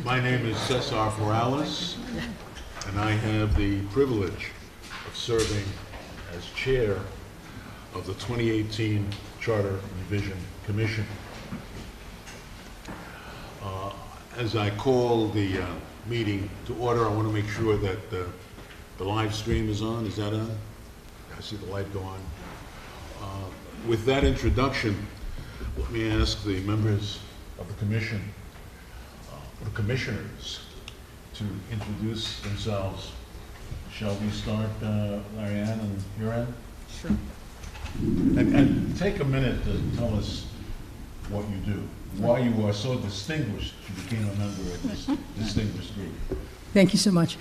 My name is Cesar Morales, and I have the privilege of serving as chair of the 2018 Charter Revision Commission. As I call the meeting to order, I want to make sure that the live stream is on. Is that on? I see the light go on. With that introduction, let me ask the members of the commission, the commissioners, to introduce themselves. Shall we start, Larry Ann and your end? Sure. And take a minute to tell us what you do, why you are so distinguished you became a member of this distinguished group. Thank you so much.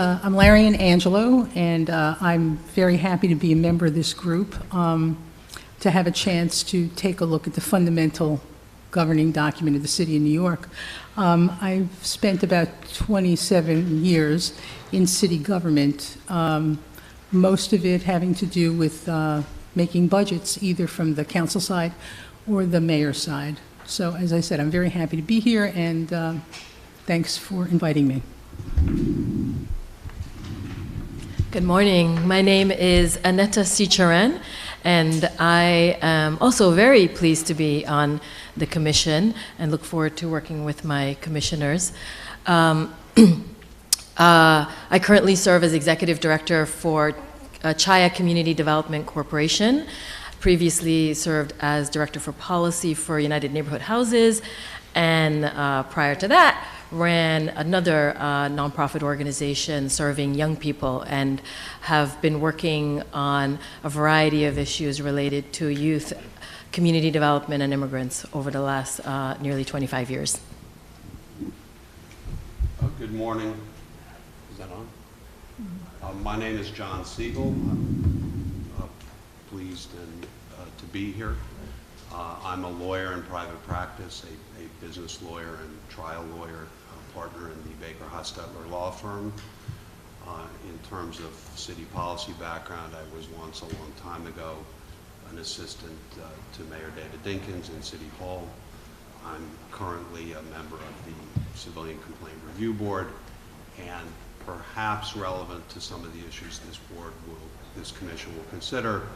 I'm Larry Ann Angelo, and I'm very happy to be a member of this group, to have a chance to take a look at the fundamental governing document of the City of New York. I've spent about 27 years in city government, most of it having to do with making budgets, either from the council side or the mayor's side. So, as I said, I'm very happy to be here, and thanks for inviting me. Good morning. My name is Aneta Sicharan, and I am also very pleased to be on the commission and look forward to working with my commissioners. I currently serve as executive director for Chaya Community Development Corporation. Previously served as director for policy for United Neighborhood Houses, and prior to that ran another nonprofit organization serving young people, and have been working on a variety of issues related to youth, community development, and immigrants over the last nearly 25 years. Good morning. Is that on? My name is John Siegel. I'm pleased to be here. I'm a lawyer in private practice, a business lawyer and trial lawyer, partner in the Baker Hostetler law firm. In terms of city policy background, I was once, a long time ago, an assistant to Mayor David Dinkins in City Hall. I'm currently a member of the Civilian Complaint Review Board, and perhaps relevant to some of the issues this commission will consider.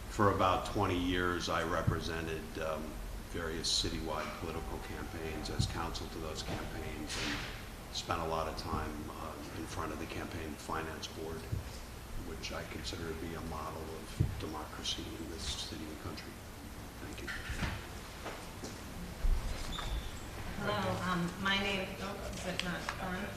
For about 20 years, I represented various citywide political campaigns as counsel to those campaigns, and spent a lot of time in front of the Campaign Finance Board, which I consider to be a model of democracy in this city and country. Thank you. Hello, my name, is it not on? All right.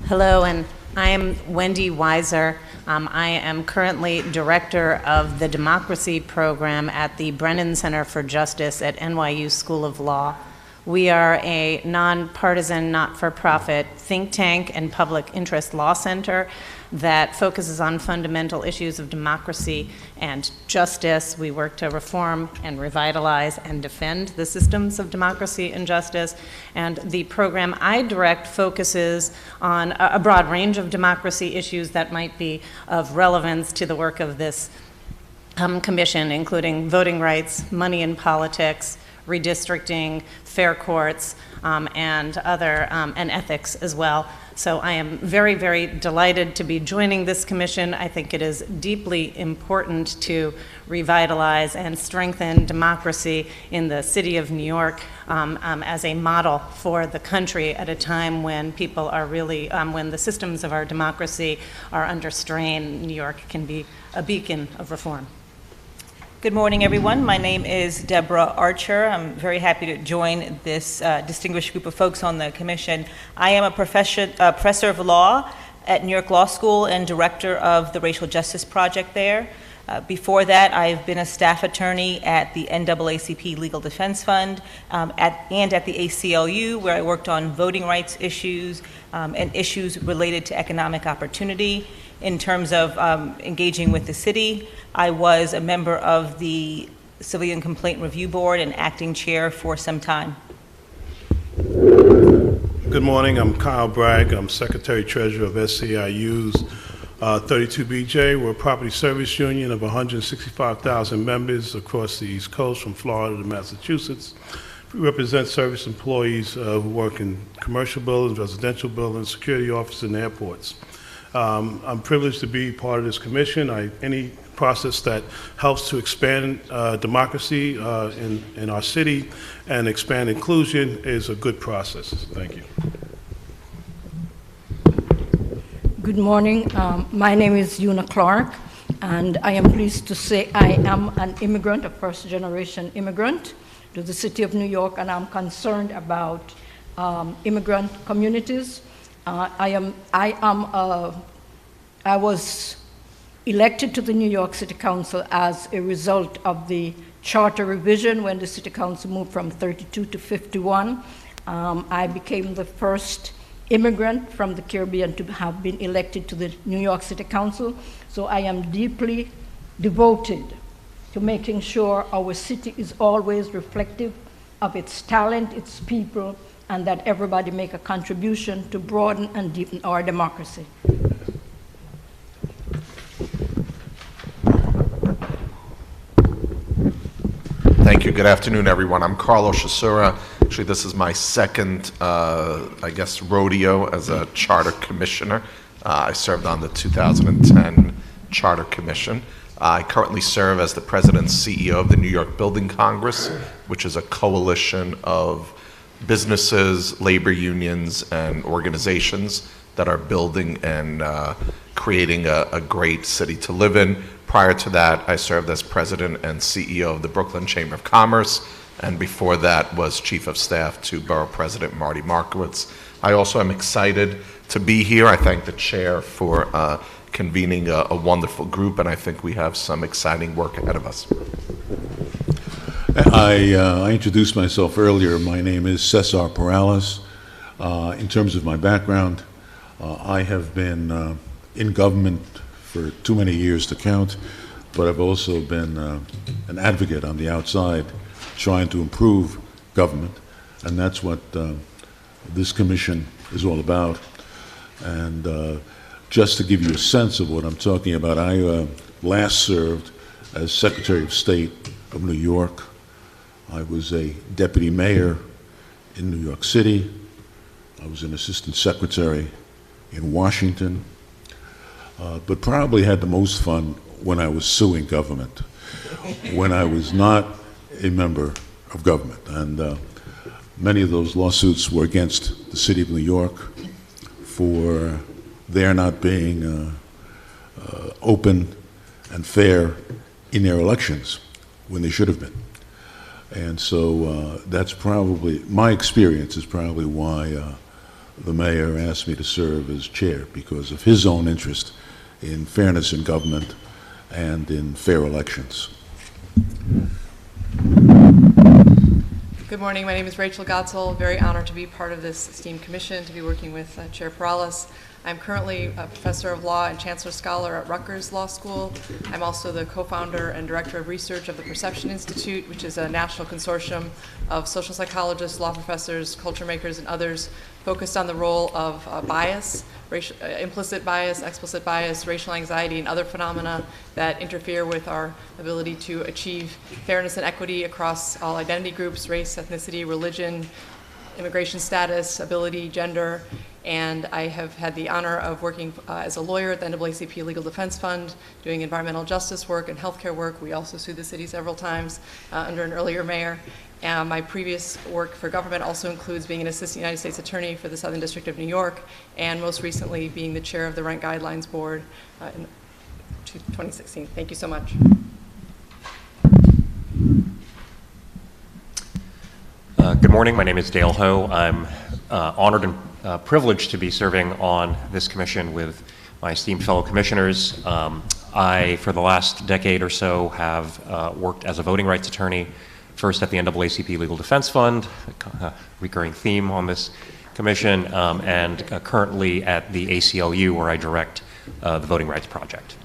Hello, and I am Wendy Weiser. I am currently director of the Democracy Program at the Brennan Center for Justice at NYU School of Law. We are a nonpartisan, not-for-profit think tank and public interest law center that focuses on fundamental issues of democracy and justice. We work to reform and revitalize and defend the systems of democracy and justice. And the program I direct focuses on a broad range of democracy issues that might be of relevance to the work of this commission, including voting rights, money in politics, redistricting, fair courts, and other, and ethics as well. So I am very, very delighted to be joining this commission. I think it is deeply important to revitalize and strengthen democracy in the city of New York as a model for the country at a time when people are really, when the systems of our democracy are under strain. New York can be a beacon of reform. Good morning, everyone. My name is Deborah Archer. I'm very happy to join this distinguished group of folks on the commission. I am a professor of law at New York Law School and director of the Racial Justice Project there. Before that, I've been a staff attorney at the NAACP Legal Defense Fund and at the ACLU, where I worked on voting rights issues and issues related to economic opportunity. In terms of engaging with the city, I was a member of the Civilian Complaint Review Board and acting chair for some time. Good morning, I'm Kyle Bragg. I'm Secretary Treasurer of SCIU's 32BJ, we're a property service union of 165,000 members across the East Coast, from Florida to Massachusetts. We represent service employees who work in commercial buildings, residential buildings, security offices, and airports. I'm privileged to be part of this commission. Any process that helps to expand democracy in our city and expand inclusion is a good process. Thank you. Good morning. My name is Una Clark, and I am pleased to say I am an immigrant, a first-generation immigrant to the city of New York, and I'm concerned about immigrant communities. I was elected to the New York City Council as a result of the charter revision when the City Council moved from 32 to 51. I became the first immigrant from the Caribbean to have been elected to the New York City Council. So I am deeply devoted to making sure our city is always reflective of its talent, its people, and that everybody make a contribution to broaden and deepen our democracy. Thank you. Good afternoon, everyone. I'm Carlos Shasura. Actually, this is my second, rodeo as a charter commissioner. I served on the 2010 Charter Commission. I currently serve as the president and CEO of the New York Building Congress, which is a coalition of businesses, labor unions, and organizations that are building and creating a great city to live in. Prior to that, I served as president and CEO of the Brooklyn Chamber of Commerce, and before that was chief of staff to Borough President Marty Markowitz. I also am excited to be here. I thank the chair for convening a wonderful group, and I think we have some exciting work ahead of us. I introduced myself earlier. My name is Cesar Perales. In terms of my background, I have been in government for too many years to count, but I've also been an advocate on the outside trying to improve government, and that's what this commission is all about. And just to give you a sense of what I'm talking about, I last served as Secretary of State of New York. I was a deputy mayor in New York City. I was an assistant secretary in Washington, but probably had the most fun when I was suing government, when I was not a member of government. And many of those lawsuits were against the city of New York for their not being open and fair in their elections when they should have been. And so that's probably, my experience is probably why the mayor asked me to serve as chair, because of his own interest in fairness in government and in fair elections. Good morning. My name is Rachel Gotzel. Very honored to be part of this esteemed commission, to be working with Chair Perales. I'm currently a professor of law and chancellor scholar at Rutgers Law School. I'm also the co-founder and director of research of the Perception Institute, which is a national consortium of social psychologists, law professors, culture makers, and others focused on the role of bias, implicit bias, explicit bias, racial anxiety, and other phenomena that interfere with our ability to achieve fairness and equity across all identity groups, race, ethnicity, religion, immigration status, ability, gender. And I have had the honor of working as a lawyer at the NAACP Legal Defense Fund, doing environmental justice work and healthcare work. We also sued the city several times under an earlier mayor. My previous work for government also includes being an assistant United States attorney for the Southern District of New York, and most recently being the chair of the Rent Guidelines Board in 2016. Thank you so much. Good morning. My name is Dale Howe. I'm honored and privileged to be serving on this commission with my esteemed fellow commissioners. I, for the last decade or so, have worked as a voting rights attorney, first at the NAACP Legal Defense Fund, a recurring theme on this commission, and currently at the ACLU, where I direct the Voting Rights Project.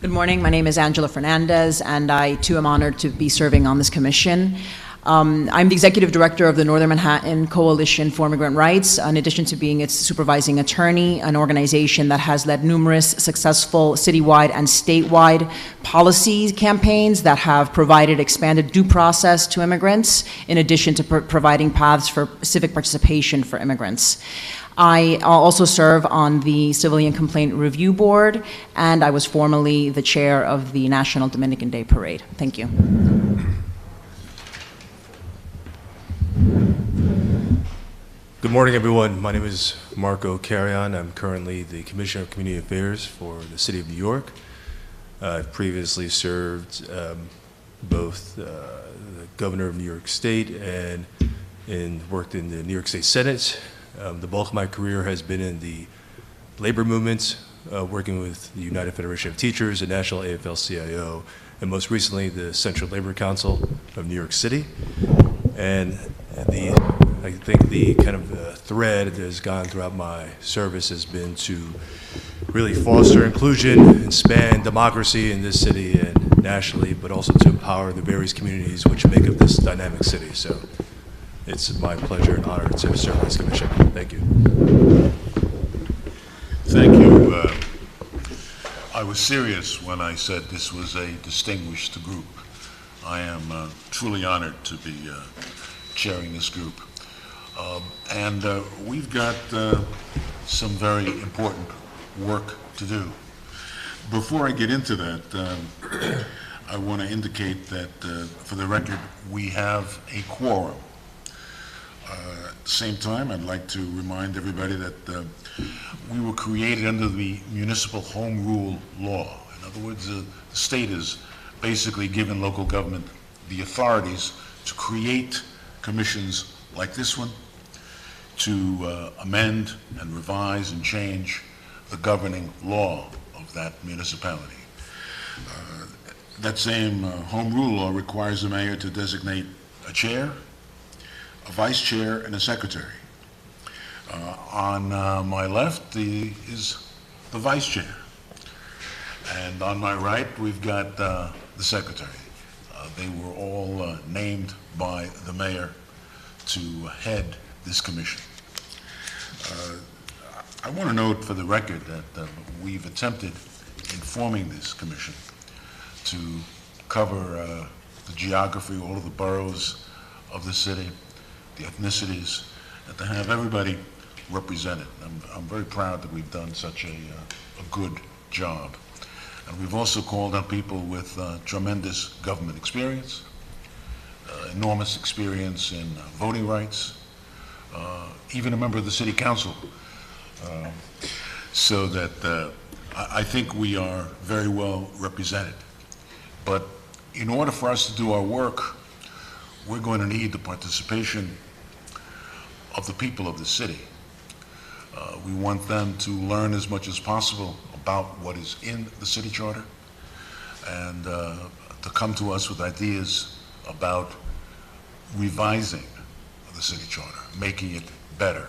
Good morning. My name is Angela Fernandez, and I too am honored to be serving on this commission. I'm the executive director of the Northern Manhattan Coalition for Immigrant Rights, in addition to being its supervising attorney, an organization that has led numerous successful citywide and statewide policy campaigns that have provided expanded due process to immigrants, in addition to providing paths for civic participation for immigrants. I also serve on the Civilian Complaint Review Board, and I was formerly the chair of the National Dominican Day Parade. Thank you. Good morning, everyone. My name is Marco Carrion. I'm currently the Commissioner of Community Affairs for the City of New York. I've previously served both the Governor of New York State and worked in the New York State Senate. The bulk of my career has been in the labor movement, working with the United Federation of Teachers, the National AFL-CIO, and most recently the Central Labor Council of New York City. And I think the kind of thread that has gone throughout my service has been to really foster inclusion and expand democracy in this city and nationally, but also to empower the various communities which make up this dynamic city. So it's my pleasure and honor to serve on this commission. Thank you. Thank you. I was serious when I said this was a distinguished group. I am truly honored to be chairing this group. And we've got some very important work to do. Before I get into that, I want to indicate that, for the record, we have a quorum. At the same time, I'd like to remind everybody that we were created under the Municipal Home Rule Law. In other words, the state has basically given local government the authorities to create commissions like this one, to amend and revise and change the governing law of that municipality. That same home rule law requires the mayor to designate a chair, a vice chair, and a secretary. On my left is the vice chair, and on my right we've got the secretary. They were all named by the mayor to head this commission. I want to note for the record that we've attempted in forming this commission to cover the geography, all of the boroughs of the city, the ethnicities, and to have everybody represented. I'm very proud that we've done such a good job. And we've also called on people with tremendous government experience, enormous experience in voting rights, even a member of the city council. So that I think we are very well represented. But in order for us to do our work, we're going to need the participation of the people of the city. We want them to learn as much as possible about what is in the city charter and to come to us with ideas about revising the city charter, making it better.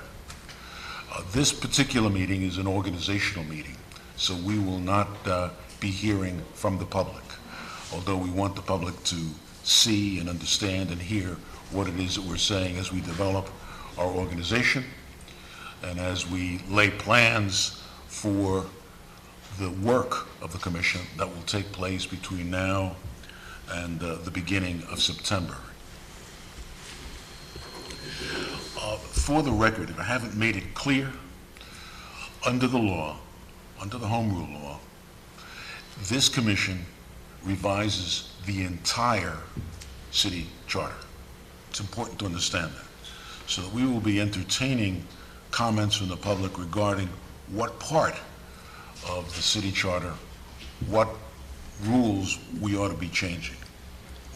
This particular meeting is an organizational meeting, so we will not be hearing from the public, although we want the public to see and understand and hear what it is that we're saying as we develop our organization and as we lay plans for the work of the commission that will take place between now and the beginning of September. For the record, if I haven't made it clear, under the law, under the Home Rule Law, this commission revises the entire city charter. It's important to understand that. So that we will be entertaining comments from the public regarding what part of the city charter, what rules we ought to be changing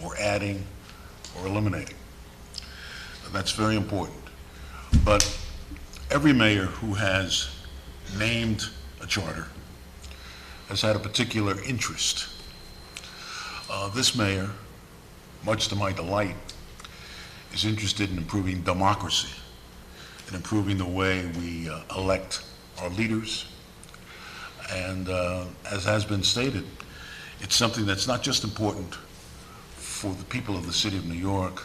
or adding or eliminating. That's very important. But every mayor who has named a charter has had a particular interest. This mayor, much to my delight, is interested in improving democracy and improving the way we elect our leaders. And as has been stated, it's something that's not just important for the people of the city of New York,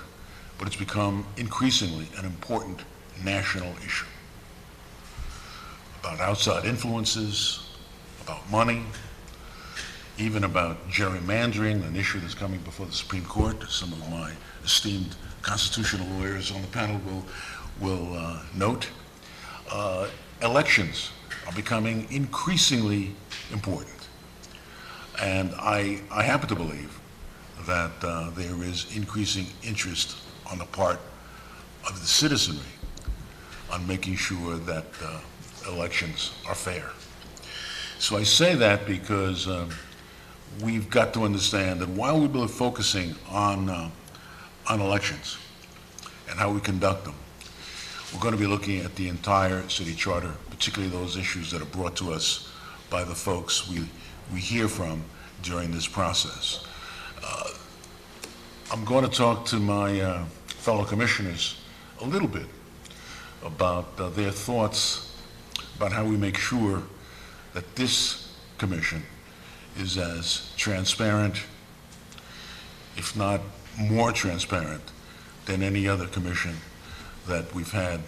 but it's become increasingly an important national issue. About outside influences, about money, even about gerrymandering, an issue that's coming before the Supreme Court. Some of my esteemed constitutional lawyers on the panel will note. Elections are becoming increasingly important. And I happen to believe that there is increasing interest on the part of the citizenry on making sure that elections are fair. So I say that because we've got to understand that while we've been focusing on elections and how we conduct them, we're going to be looking at the entire city charter, particularly those issues that are brought to us by the folks we hear from during this process. I'm going to talk to my fellow commissioners a little bit about their thoughts about how we make sure that this commission is as transparent, if not more transparent, than any other commission that we've had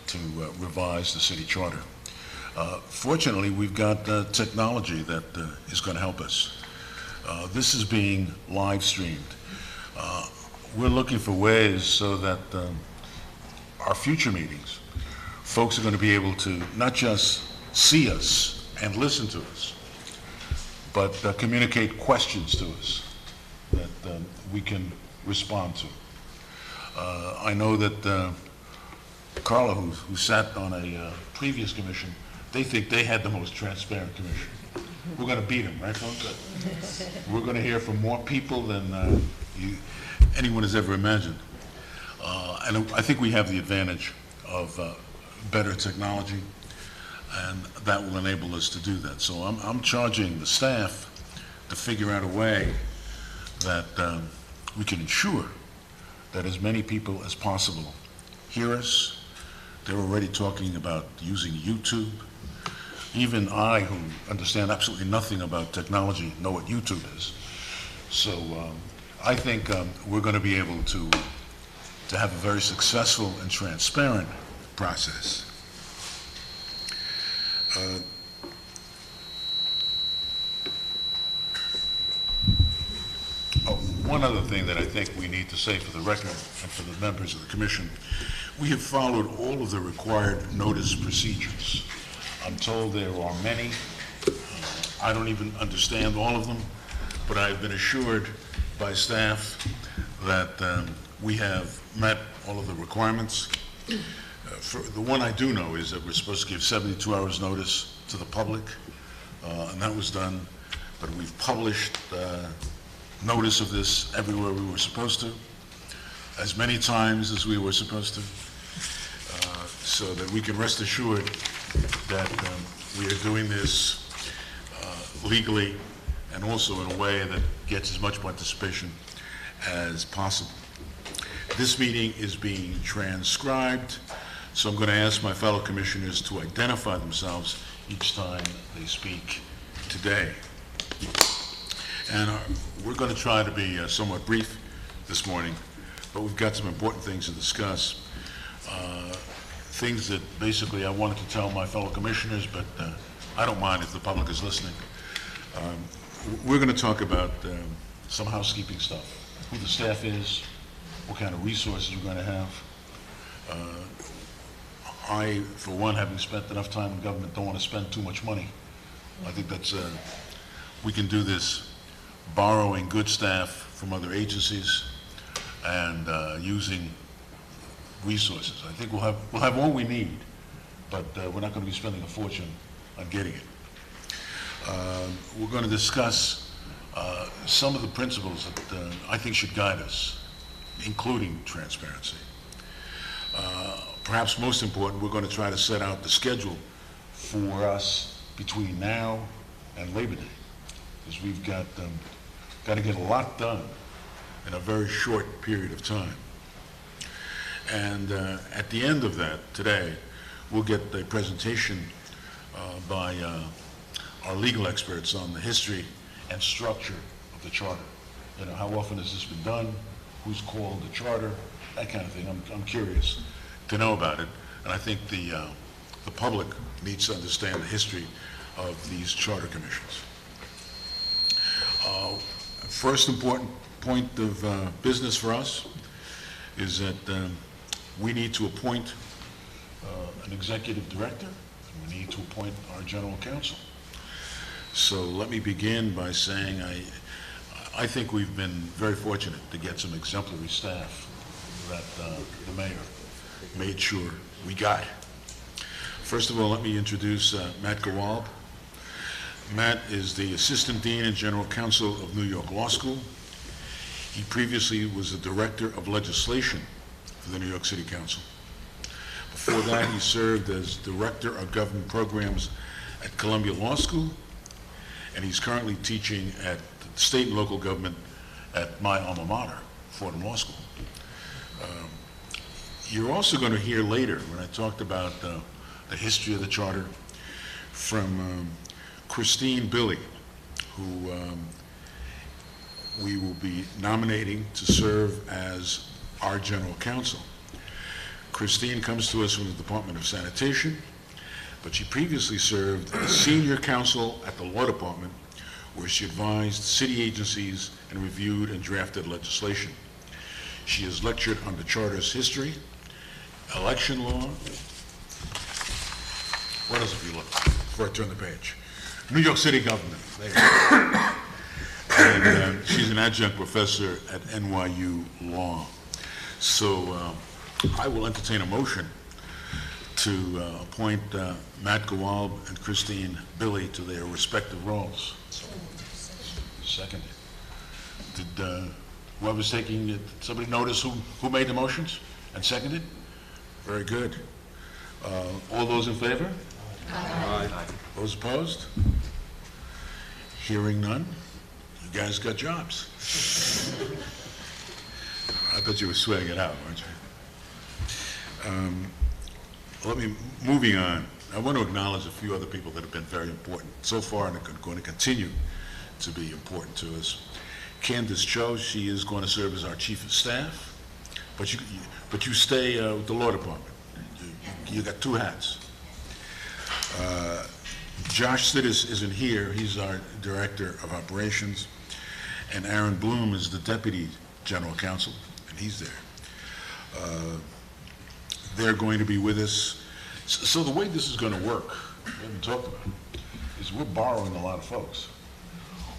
to revise the city charter. Fortunately, we've got technology that is going to help us. This is being live streamed. We're looking for ways so that our future meetings, folks are going to be able to not just see us and listen to us, but communicate questions to us that we can respond to. I know that Carla, who sat on a previous commission, they think they had the most transparent commission. We're going to beat them, right, folks? We're going to hear from more people than anyone has ever imagined. And I think we have the advantage of better technology, and that will enable us to do that. So I'm charging the staff to figure out a way that we can ensure that as many people as possible hear us. They're already talking about using YouTube. Even I, who understand absolutely nothing about technology, know what YouTube is. So I think we're going to be able to have a very successful and transparent process. One other thing that I think we need to say for the record and for the members of the commission, we have followed all of the required notice procedures. I'm told there are many. I don't even understand all of them, but I've been assured by staff that we have met all of the requirements. For the one I do know is that we're supposed to give 72 hours notice to the public, and that was done, but we've published notice of this everywhere we were supposed to, as many times as we were supposed to, so that we can rest assured that we are doing this legally and also in a way that gets as much participation as possible. This meeting is being transcribed, so I'm going to ask my fellow commissioners to identify themselves each time they speak today. And we're going to try to be somewhat brief this morning, but we've got some important things to discuss. Things that basically I wanted to tell my fellow commissioners, but I don't mind if the public is listening. We're going to talk about some housekeeping stuff, who the staff is, what kind of resources we're going to have. I, for one, having spent enough time in government, don't want to spend too much money. I think that's, we can do this borrowing good staff from other agencies and using resources. I think we'll have all we need, but we're not going to be spending a fortune on getting it. We're going to discuss some of the principles that I think should guide us, including transparency. Perhaps most important, we're going to try to set out the schedule for us between now and Labor Day, because we've got to get a lot done in a very short period of time. And at the end of that, today, we'll get a presentation by our legal experts on the history and structure of the charter. You know, how often has this been done? Who's called the charter? that kind of thing. I'm curious to know about it, and I think the public needs to understand the history of these charter commissions. First important point of business for us is that we need to appoint an executive director, and we need to appoint our general counsel. So let me begin by saying I think we've been very fortunate to get some exemplary staff that the mayor made sure we got. First of all, let me introduce Matt Gawalb. Matt is the Assistant Dean and General Counsel of New York Law School. He previously was the Director of Legislation for the New York City Council. Before that, he served as Director of Government Programs at Columbia Law School, and he's currently teaching at state and local government at my alma mater, Fordham Law School. You're also going to hear later, when I talked about the history of the charter, from Christine Billy, who we will be nominating to serve as our general counsel. Christine comes to us from the Department of Sanitation, but she previously served as senior counsel at the Law Department, where she advised city agencies and reviewed and drafted legislation. She has lectured on the charter's history, election law. What else have you looked before I turn the page? New York City government. There you go. And she's an adjunct professor at NYU Law. So I will entertain a motion to appoint Matt Gawalb and Christine Billy to their respective roles. Second. Did whoever's taking it, somebody notice who made the motions and seconded? Very good. All those in favor? Aye. Those opposed? Hearing none. You guys got jobs. I thought you were sweating it out, weren't you? Moving on, I want to acknowledge a few other people that have been very important so far and are going to continue to be important to us. Candace Cho, she is going to serve as our chief of staff, but you stay with the law department. You got two hats. Josh Sidis isn't here. He's our director of operations, and Aaron Bloom is the deputy general counsel, and he's there. They're going to be with us. So the way this is going to work, we haven't talked about it, is we're borrowing a lot of folks.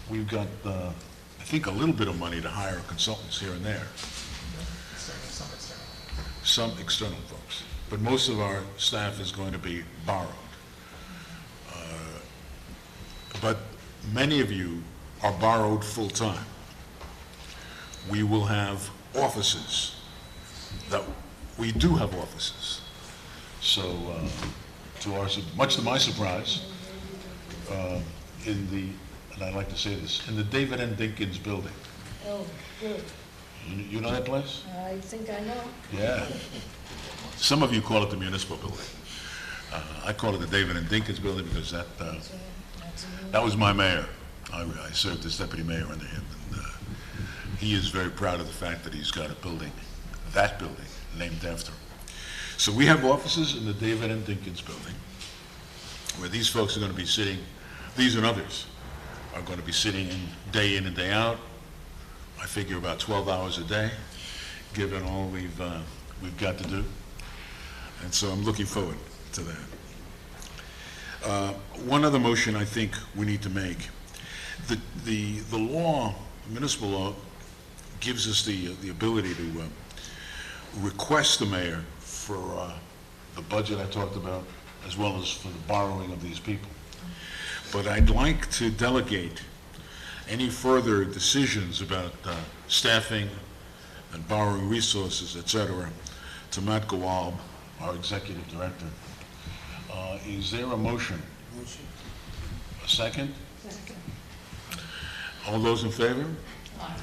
We've got, I think, a little bit of money to hire consultants here and there. Some external folks. But most of our staff is going to be borrowed. But many of you are borrowed full-time. We will have offices. We do have offices. So, much to my surprise, and I like to say this, in the David N. Dinkins building. Oh, good. You know that place? I think I know. Yeah. Some of you call it the municipal building. I call it the David N. Dinkins building because that was my mayor. I served as deputy mayor under him, and he is very proud of the fact that he's got a building, that building, named after him. So we have offices in the David N. Dinkins building where these folks are going to be sitting, these and others are going to be sitting in and day out. I figure about 12 hours a day, given all we've got to do. And so I'm looking forward to that. One other motion I think we need to make. The law, municipal law, gives us the ability to request the mayor for the budget I talked about, as well as for the borrowing of these people. But I'd like to delegate any further decisions about staffing and borrowing resources, et cetera, to Matt Gawalb, our executive director. Is there a motion? A second? Second. All those in favor? Aye.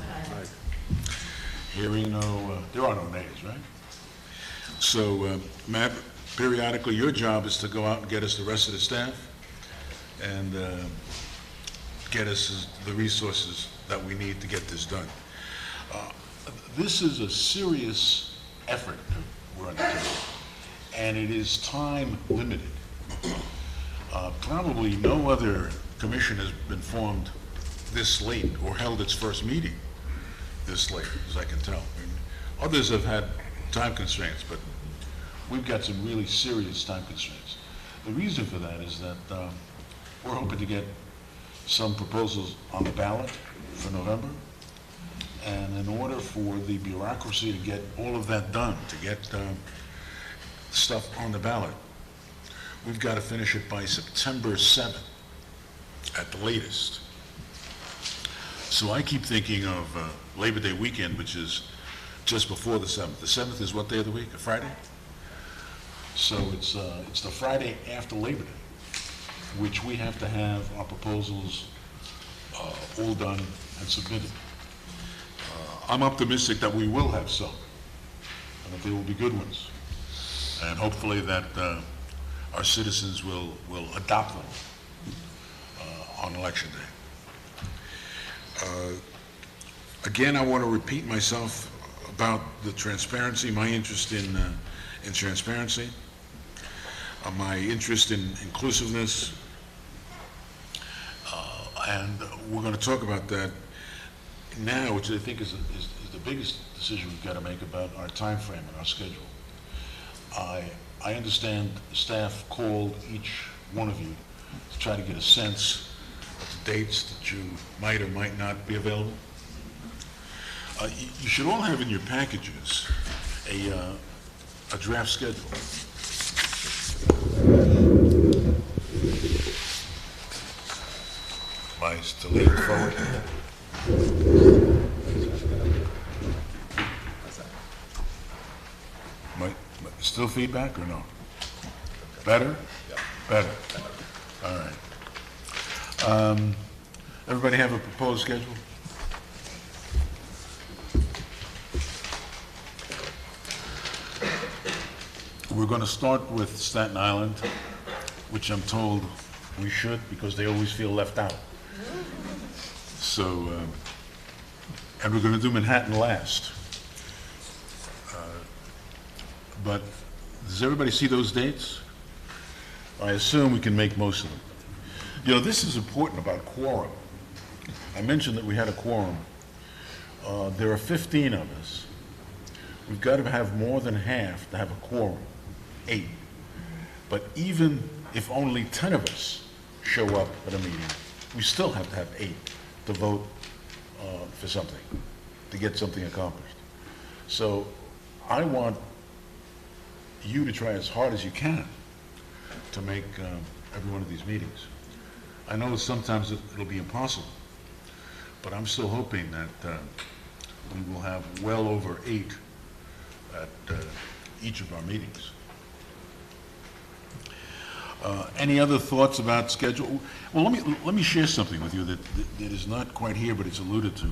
Hearing no, there are no nays, right? So, Matt, periodically your job is to go out and get us the rest of the staff and get us the resources that we need to get this done. This is a serious effort we're undertaking. And it is time limited. Probably no other commission has been formed this late or held its first meeting this late, as I can tell. And others have had time constraints, but we've got some really serious time constraints. The reason for that is that we're hoping to get some proposals on the ballot for November. And in order for the bureaucracy to get all of that done, to get stuff on the ballot, we've got to finish it by September 7th at the latest. So I keep thinking of Labor Day weekend, which is just before the 7th. The 7th is what day of the week? A Friday? So it's the Friday after Labor Day, which we have to have our proposals all done and submitted. I'm optimistic that we will have some, and that they will be good ones, and hopefully that our citizens will adopt them on Election Day. Again, I want to repeat myself about the transparency, my interest in transparency, my interest in inclusiveness, and we're going to talk about that now, which I think is the biggest decision we've got to make about our time frame and our schedule. I understand staff called each one of you to try to get a sense of the dates that you might or might not be available. You should all have in your packages a draft schedule. Am I still leaning forward? Still feedback or no? Better? Yeah. Better. All right. Everybody have a proposed schedule? We're going to start with Staten Island, which I'm told we should because they always feel left out. So, and we're going to do Manhattan last. But does everybody see those dates? I assume we can make most of them. You know, this is important about quorum. I mentioned that we had a quorum. There are 15 of us. We've got to have more than half to have a quorum, 8. But even if only 10 of us show up at a meeting, we still have to have 8 to vote for something, to get something accomplished. So I want you to try as hard as you can to make every one of these meetings. I know sometimes it'll be impossible, but I'm still hoping that we will have well over 8 at each of our meetings. Any other thoughts about schedule? Well, let me share something with you that is not quite here, but it's alluded to.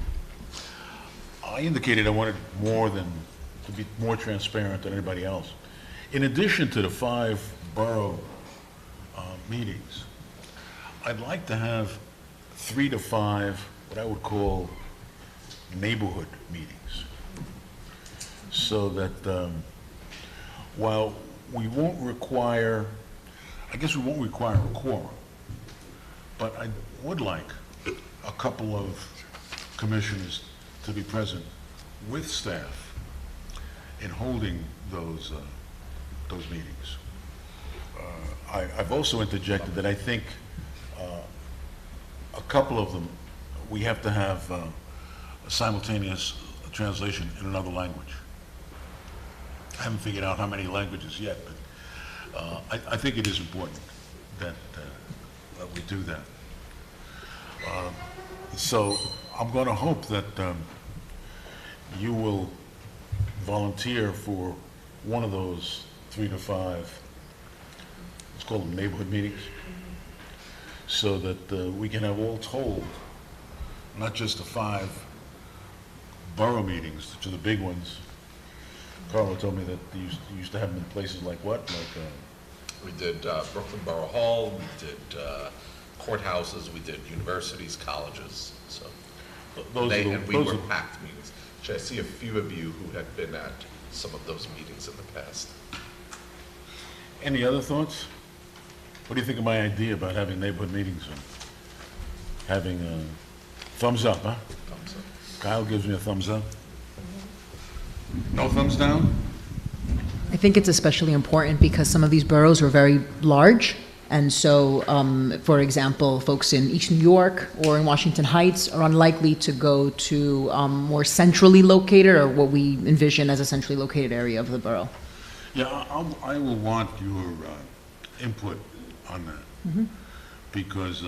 I indicated I wanted to be more transparent than anybody else. In addition to the 5 borough meetings, I'd like to have 3 to 5 what I would call neighborhood meetings, so that while we won't require, I guess we won't require a quorum, but I would like a couple of commissioners to be present with staff in holding those meetings. I've also interjected that I think a couple of them, we have to have a simultaneous translation in another language. I haven't figured out how many languages yet, but I think it is important that we do that. So I'm going to hope that you will volunteer for one of those 3 to 5, let's call them neighborhood meetings, so that we can have all told, not just the 5 borough meetings, which are the big ones. Carlo told me that you used to have them in places like what? Like we did Brooklyn Borough Hall, we did courthouses, we did universities, colleges. So we were packed meetings. Which I see a few of you who had been at some of those meetings in the past. Any other thoughts? What do you think of my idea about having neighborhood meetings and having a thumbs up, huh? Thumbs up. Kyle gives me a thumbs up. No thumbs down? I think it's especially important because some of these boroughs are very large. And so, for example, folks in East New York or in Washington Heights are unlikely to go to more centrally located, or what we envision as a centrally located area of the borough. Yeah, I will want your input on that. Because,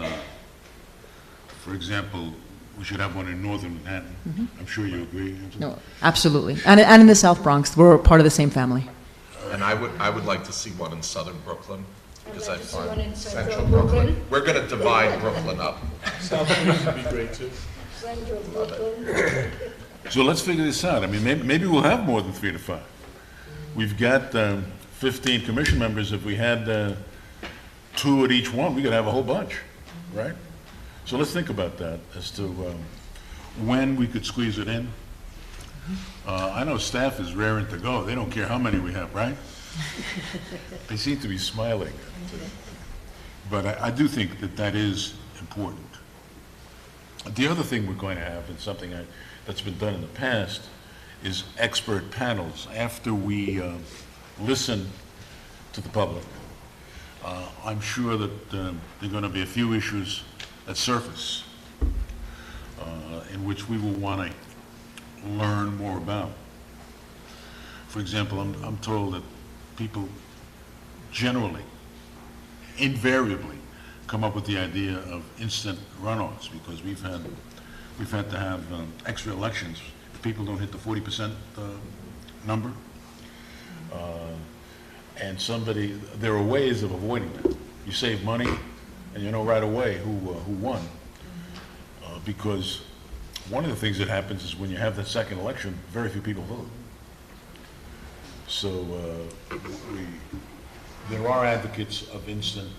for example, we should have one in northern Manhattan. I'm sure you agree, Angela? No, absolutely. And in the South Bronx, we're part of the same family. And I would like to see one in southern Brooklyn, because I one find in central central Brooklyn, Brooklyn. we're going to divide Brooklyn up. South Bronx would be great, too. Central Brooklyn. So let's figure this out. I mean, maybe we'll have more than 3 to 5. We've got 15 commission members. If we had 2 at each one, we could have a whole bunch, right? So let's think about that as to when we could squeeze it in. I know staff is raring to go. They don't care how many we have, right? They seem to be smiling. But I do think that that is important. The other thing we're going to have, and something that's been done in the past, is expert panels. After we listen to the public, I'm sure that there are going to be a few issues that surface in which we will want to learn more about. For example, I'm told that people generally, invariably, come up with the idea of instant runoffs because we've had to have extra elections if people don't hit the 40% number. And there are ways of avoiding that. You save money, and you know right away who won. Because one of the things that happens is when you have the second election, very few people vote. So there are advocates of instant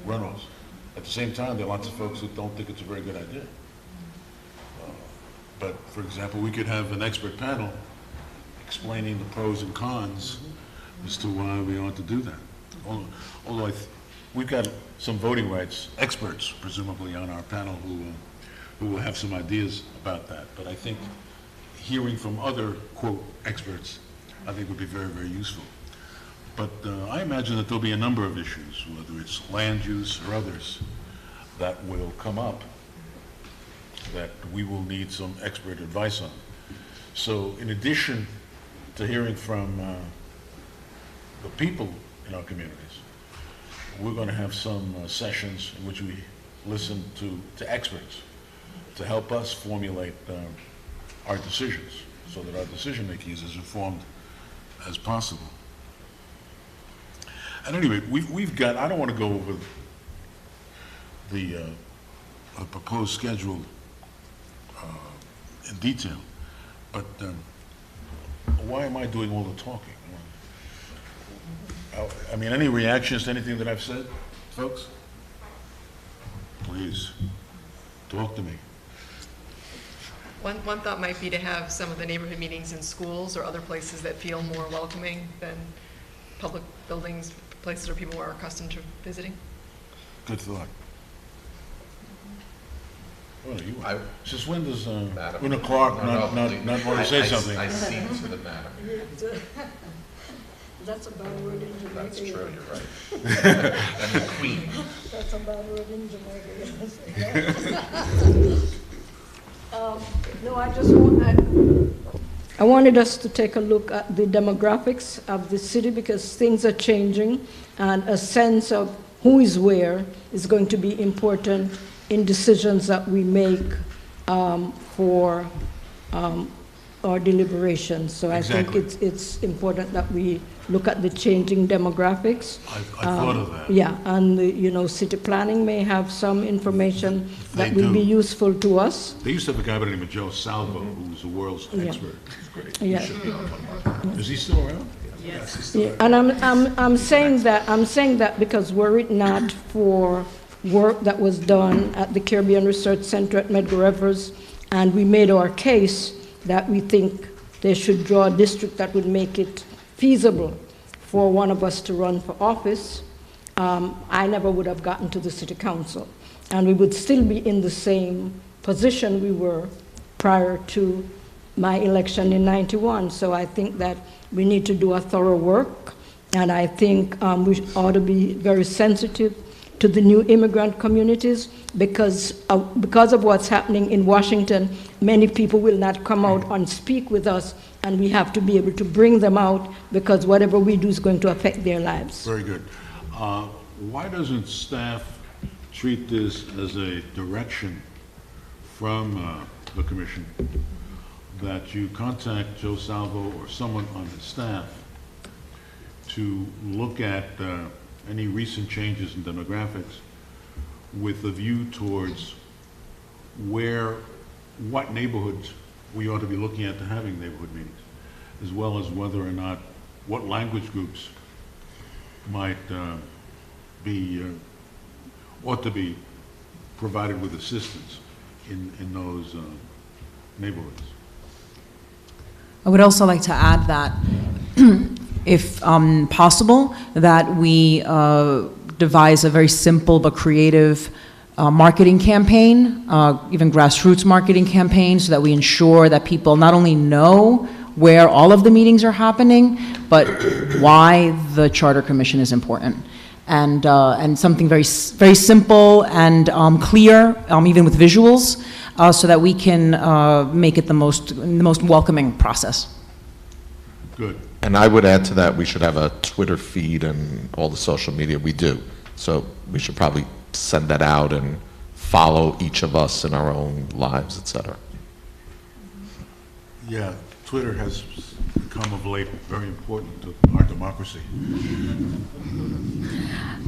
runoffs. At the same time, there are lots of folks who don't think it's a very good idea. But for example, we could have an expert panel explaining the pros and cons as to why we ought to do that. Although we've got some voting rights experts, presumably, on our panel who will have some ideas about that. But I think hearing from other, quote, experts, I think would be very, very useful. But I imagine that there'll be a number of issues, whether it's land use or others, that will come up that we will need some expert advice on. So in addition to hearing from the people in our communities, we're going to have some sessions in which we listen to experts to help us formulate our decisions so that our decision-making is as informed as possible. At any rate, we've got, I don't want to go over the proposed schedule in detail, but why am I doing all the talking? I mean, any reactions to anything that I've said, folks? Please, talk to me. One thought might be to have some of the neighborhood meetings in schools or other places that feel more welcoming than public buildings, places where people are accustomed to visiting. Good thought. Since when does Una Clark not want to say something? I cede to the matter. That's a bad word in Jamaica. That's true, you're right. And the Queen. That's a bad word in Jamaica, yes. No, I wanted us to take a look at the demographics of the city because things are changing and a sense of who is where is going to be important in decisions that we make for our deliberations. So Exactly. I think it's important that we look at the changing demographics. I thought of that. Yeah, and city planning may have some information that They will be do. useful to us. They used to have a guy by the name of Joe Salvo, who was the world's expert. He's great. Yeah. He should be on one. Is he still around? Yes. He's still Yeah, around. and I'm saying that because were it not for work that was done at the Caribbean Research Center at Medgar Evers, and we made our case that we think they should draw a district that would make it feasible for one of us to run for office, I never would have gotten to the city council. And we would still be in the same position we were prior to my election in '91. So I think that we need to do a thorough work, and I think we ought to be very sensitive to the new immigrant communities, because of what's happening in Washington, many people will not come out and speak with us, and we have to be able to bring them out, because whatever we do is going to affect their lives. Very good. Why doesn't staff treat this as a direction from the commission that you contact Joe Salvo or someone on the staff to look at any recent changes in demographics with a view towards what neighborhoods we ought to be looking at to having neighborhood meetings, as well as whether or not what language groups might ought to be provided with assistance in those neighborhoods. I would also like to add that, if possible, that we devise a very simple but creative marketing campaign, even grassroots marketing campaign, so that we ensure that people not only know where all of the meetings are happening, but why the Charter Commission is important. And something very simple and clear, even with visuals, so that we can make it the most welcoming process. Good. And I would add to that, we should have a Twitter feed and all the social media we do. So we should probably send that out and follow each of us in our own lives, et cetera. Yeah, Twitter has become of late very important to our democracy.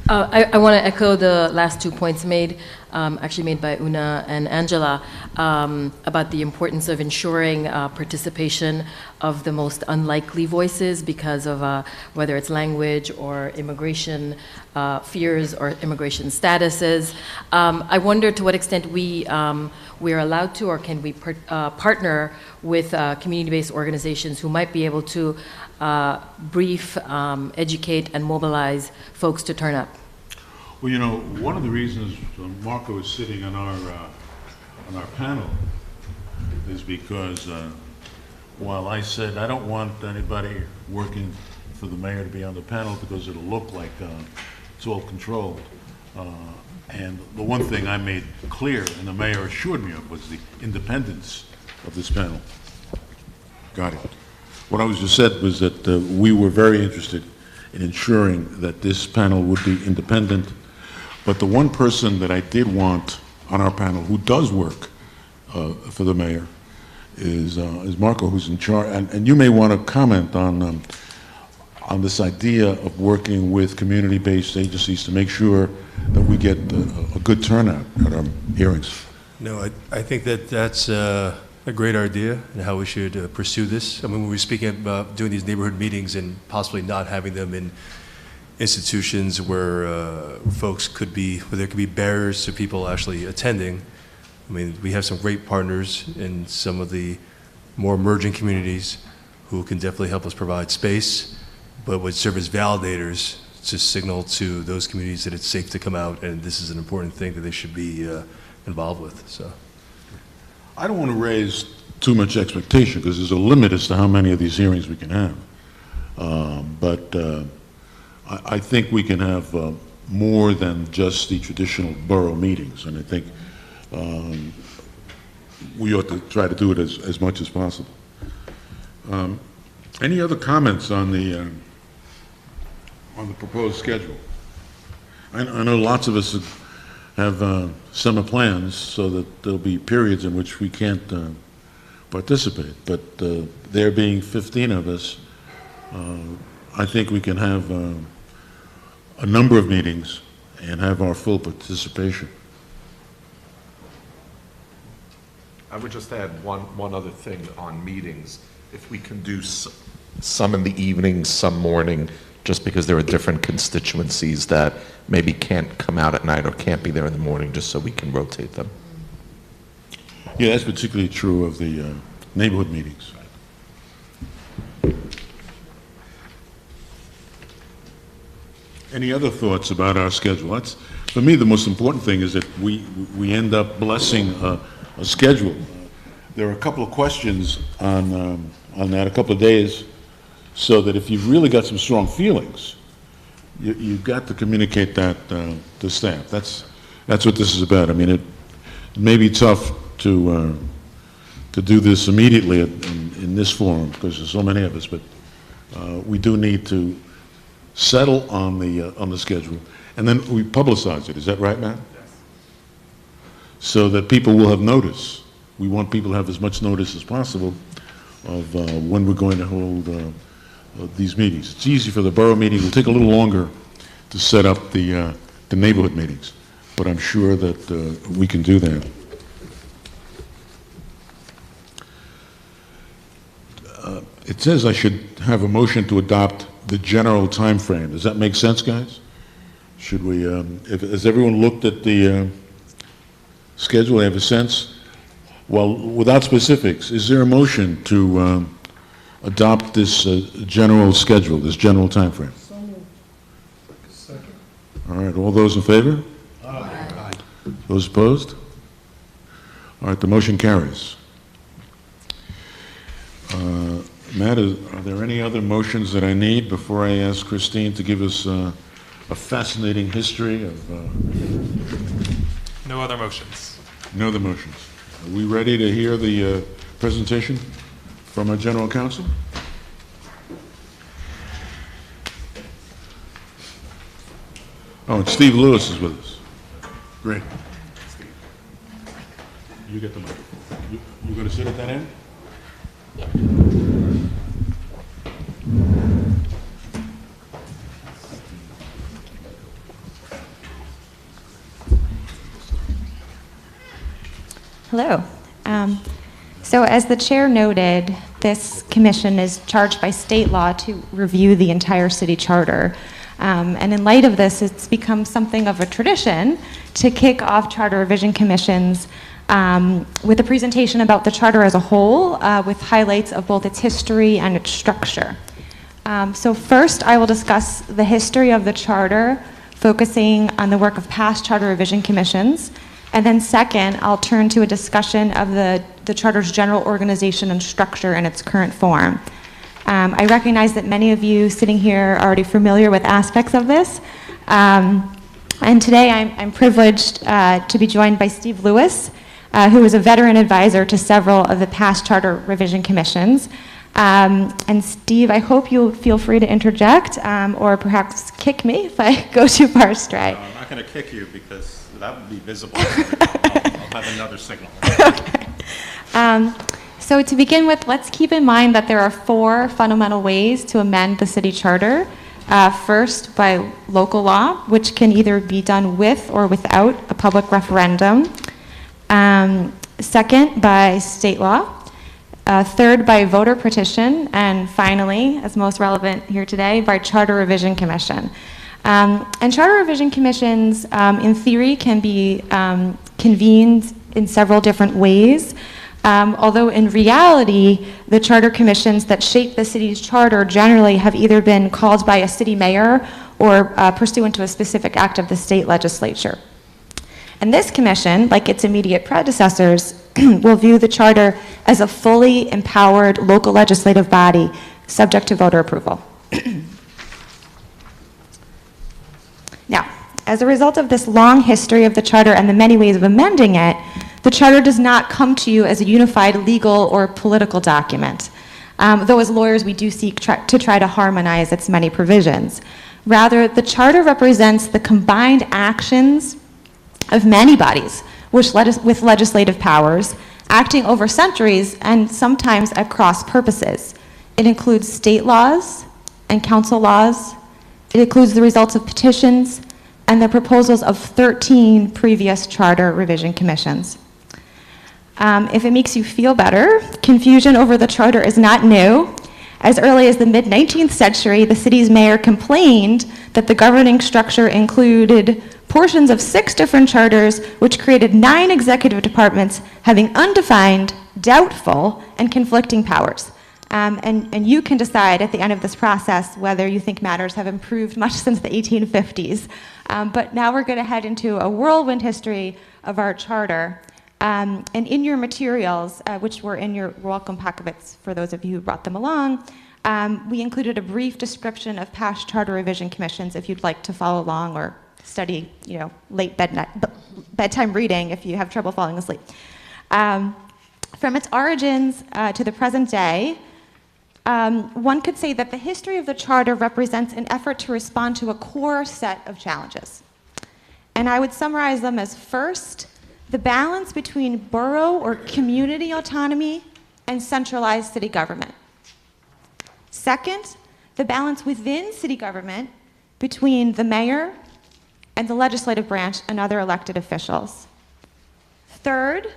I want to echo the last 2 points made, actually made by Una and Angela, about the importance of ensuring participation of the most unlikely voices because of whether it's language or immigration fears or immigration statuses. I wonder to what extent we are allowed to, or can we partner with community-based organizations who might be able to brief, educate, and mobilize folks to turn up. Well, you know, one of the reasons Marco is sitting on our panel is because while I said I don't want anybody working for the mayor to be on the panel because it'll look like it's all controlled. And the one thing I made clear, and the mayor assured me of, was the independence of this panel. Got it. What I was just said was that we were very interested in ensuring that this panel would be independent. But the one person that I did want on our panel who does work for the mayor is Marco, who's in charge. And you may want to comment on this idea of working with community-based agencies to make sure that we get a good turnout at our hearings. No, I think that that's a great idea and how we should pursue this. I mean, when we're speaking about doing these neighborhood meetings and possibly not having them in institutions where folks could be, where there could be barriers to people actually attending. I mean, we have some great partners in some of the more emerging communities who can definitely help us provide space, but would serve as validators to signal to those communities that it's safe to come out and this is an important thing that they should be involved with. So, I don't want to raise too much expectation because there's a limit as to how many of these hearings we can have. But I think we can have more than just the traditional borough meetings, and I think we ought to try to do it as much as possible. Any other comments on the proposed schedule? I know lots of us have summer plans, so that there'll be periods in which we can't participate. But there being 15 of us, I think we can have a number of meetings and have our full participation. I would just add one other thing on meetings. If we can do some in the evening, some morning, just because there are different constituencies that maybe can't come out at night or can't be there in the morning, just so we can rotate them. Yeah, that's particularly true of the neighborhood meetings. Any other thoughts about our schedule? That's, for me, the most important thing is that we end up blessing a schedule. There are a couple of questions on that, a couple of days, so that if you've really got some strong feelings, you've got to communicate that to staff. That's what this is about. I mean, it may be tough to do this immediately in this forum because there's so many of us, but we do need to settle on the schedule, and then we publicize it. Is that right, Matt? Yes. So that people will have notice. We want people to have as much notice as possible of when we're going to hold these meetings. It's easy for the borough meeting. It'll take a little longer to set up the neighborhood meetings, but I'm sure that we can do that. It says I should have a motion to adopt the general time frame. Does that make sense, guys? Should we, has everyone looked at the schedule? They have a sense? Well, without specifics, is there a motion to adopt this general schedule, this general time frame? All right, all those in favor? Aye. Those opposed? All right, the motion carries. Matt, are there any other motions that I need before I ask Christine to give us a fascinating history of... No other motions. No other motions. Are we ready to hear the presentation from our general counsel? Oh, and Steve Lewis is with us. Great. You get the microphone. You going to sit at that end? Hello. So as the chair noted, this commission is charged by state law to review the entire city charter. And in light of this, it's become something of a tradition to kick off charter revision commissions with a presentation about the charter as a whole, with highlights of both its history and its structure. So first, I will discuss the history of the charter, focusing on the work of past charter revision commissions. And then second, I'll turn to a discussion of the charter's general organization and structure in its current form. I recognize that many of you sitting here are already familiar with aspects of this. And today I'm privileged to be joined by Steve Lewis, who is a veteran advisor to several of the past charter revision commissions. And Steve, I hope you'll feel free to interject or perhaps kick me if I go too far astray. No, I'm not going to kick you because that would be visible. I'll have another signal. Okay. So to begin with, let's keep in mind that there are 4 fundamental ways to amend the city charter. First, by local law, which can either be done with or without a public referendum. Second, by state law. Third, by voter petition. And finally, as most relevant here today, by charter revision commission. And charter revision commissions, in theory, can be convened in several different ways. Although in reality, the charter commissions that shape the city's charter generally have either been called by a city mayor or pursuant to a specific act of the state legislature. And this commission, like its immediate predecessors, will view the charter as a fully empowered local legislative body subject to voter approval. Now, as a result of this long history of the charter and the many ways of amending it, the charter does not come to you as a unified legal or political document, though as lawyers we do seek to try to harmonize its many provisions. Rather, the charter represents the combined actions of many bodies with legislative powers, acting over centuries and sometimes at cross purposes. It includes state laws and council laws. It includes the results of petitions and the proposals of 13 previous charter revision commissions. If it makes you feel better, confusion over the charter is not new. As early as the mid-19th century, the city's mayor complained that the governing structure included portions of 6 different charters, which created 9 executive departments having undefined, doubtful, and conflicting powers. And you can decide at the end of this process whether you think matters have improved much since the 1850s. But now we're going to head into a whirlwind history of our charter. And in your materials, which were in your welcome packets for those of you who brought them along, we included a brief description of past charter revision commissions if you'd like to follow along or study, late bedtime reading if you have trouble falling asleep. From its origins to the present day, one could say that the history of the charter represents an effort to respond to a core set of challenges. And I would summarize them as first, the balance between borough or community autonomy and centralized city government. Second, the balance within city government between the mayor and the legislative branch and other elected officials. Third,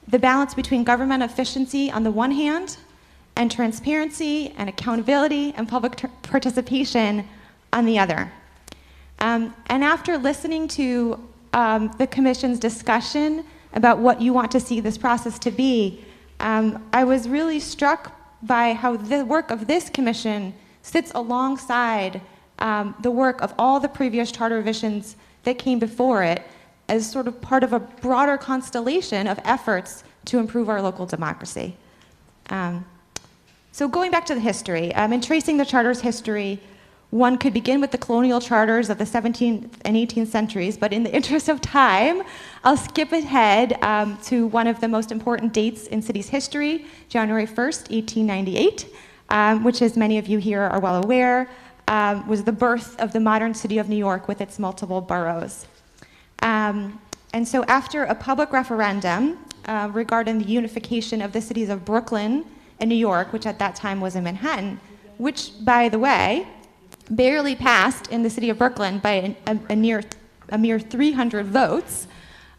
the balance between government efficiency on the one hand and transparency and accountability and public participation on the other. And after listening to the Commission's discussion about what you want to see this process to be, I was really struck by how the work of this Commission sits alongside the work of all the previous charter revisions that came before it as sort of part of a broader constellation of efforts to improve our local democracy. So going back to the history, in tracing the charter's history, one could begin with the colonial charters of the 17th and 18th centuries, but in the interest of time, I'll skip ahead to one of the most important dates in city's history, January 1st, 1898, which, as many of you here are well aware, was the birth of the modern city of New York with its multiple boroughs. And so after a public referendum regarding the unification of the cities of Brooklyn and New York, which at that time was in Manhattan, which, by the way, barely passed in the city of Brooklyn by a mere 300 votes,